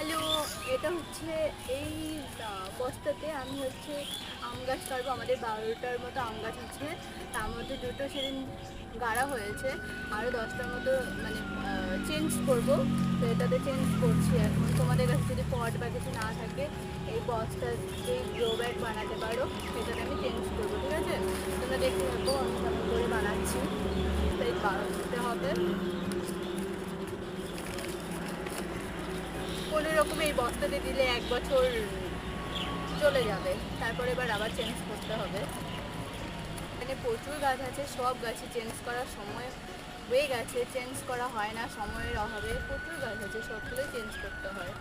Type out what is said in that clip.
Hello, এটা হচ্ছে এই বস্তাতে আমি হচ্ছে আম গাছ কাটবো। আমাদের 12টার মতো আম গাছ আছে, তার মধ্যে দুটো সেদিন গাড়া হয়েছে, আরও 10টার মতো মানে চেঞ্জ করবো। তো এটাতে চেঞ্জ করছি এখন। তোমাদের কাছে যদি পট বা কিছু না থাকে, এই বস্তা যেই গ্রো ব্যাগ বানাতে পারো, সেটাতে আমি চেঞ্জ করবো, ঠিক আছে? তোমরা দেখতে থাকবো আমি কেমন করে বানাচ্ছি। তাই বানাতে হবে কোনো রকম। এই বস্তাতে দিলে 1 বছর চলে যাবে, তারপরে এবার আবার চেঞ্জ করতে হবে। এখানে প্রচুর গাছ আছে, সব গাছে চেঞ্জ করার সময় হয়ে গেছে, চেঞ্জ করা হয় না সময়ের অভাবে। প্রচুর গাছ আছে, সবগুলোই চেঞ্জ করতে হয়।